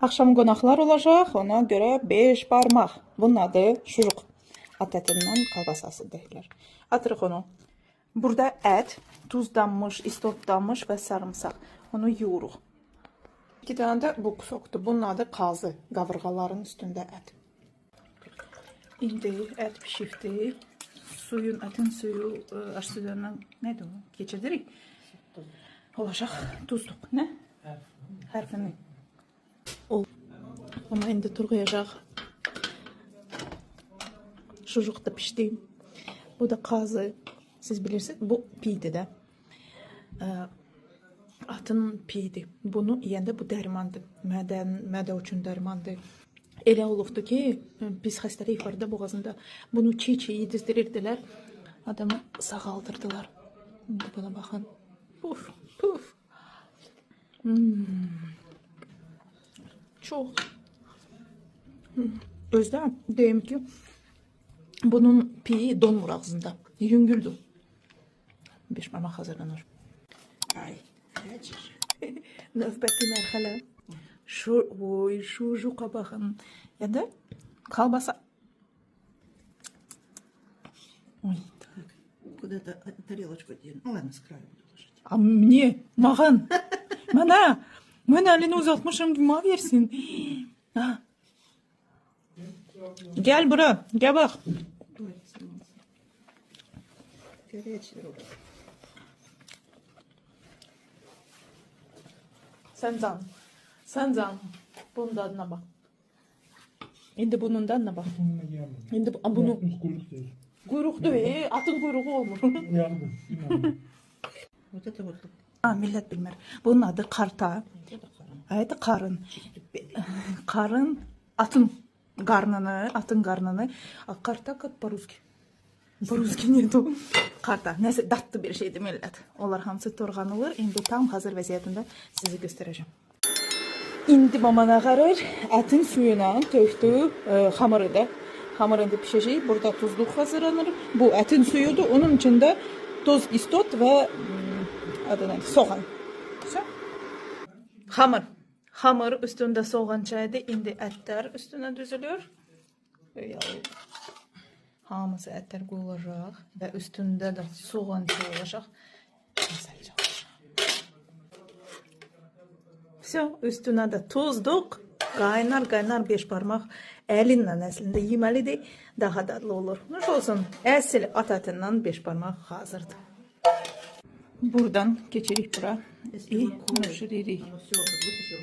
Akşam qonaqlar olacaq, ona görə 5 barmaq. Bunun adı şuruq. At ətindən kolbasası deyirlər. Atırıq onu. Burada ət, tuzlanmış, istotlanmış və sarımsaq. Onu yuyuruq. 2 dənə də bu kusokdur. Bunun adı qazı. Qavrğaların üstündə ət. İndi ət pişibdi. Ətin suyu aşçılarından nədir o? Keçirdirik. Olacaq tuzluq. Nə? Hərfini. Onu indi turğayacaq. Şuruq da pişdi. Bu da qazı. Siz bilirsiniz, bu piydi də. Atın piydi. Bunu yeyəndə bu dərmandır. Mədə üçün dərmandır. Elə olubdu ki, biz xəstəlik vardı boğazında. Bunu çiğ yedizdirirdilər. Adamı sağaldırdılar. İndi buna baxın. Puf, puf. Çox. Özdə deyim ki, bunun piyi donmur ağzında. Yüngüldür. 5 parmaq hazırlanır. Ay, növbəti mərhələ. Şuruqa baxın. Ya da kolbasa. Ой, так. Куда-то тарелочку делать. Ну ладно, с краю буду ложить. А мне, mağan. Mən əlini uzatmışım, ma versin. Gel bura, gel bak. Ой, сломался. Горячий рука. Sen can. Bunun dadına bak. İndi bunun dadına bak. İndi bunu. Kuyruk değil, atın kuyruğu olmur. Вот это вот. Millet bilmir. Bunun adı karta. Evet, karın. Karın, atın karnını. Karta kat по-русски. Po-русски neydi o? Karta. Neyse, datlı bir şeydi millet. Onlar hamısı torğanılır. İndi tam hazır vəziyyətində sizi göstereceğim. İndi mama nə qarır? Ətin suyuna tökdü hamırıdır. Hamır indi pişəcək. Burada tuzluq hazırlanır. Bu ətin suyudur. Onun içində tuz, istot və adı nədir? Soğan. Hamır üstündə soğan çaydı. İndi ətlər üstünə düzülür. Hamısı ətlər qoyulacaq və üstündə də soğan çay olacaq. Güzelce olacaq. Üstünə də tuzluq. Qaynar 5 parmaq əlinlə əslində yeməlidir. Daha dadlı olur. Nuş olsun. Əsl at ətindən 5 parmaq hazırdır. Buradan keçirik bura. Если он колет, Pişiririk. оно все вытащил.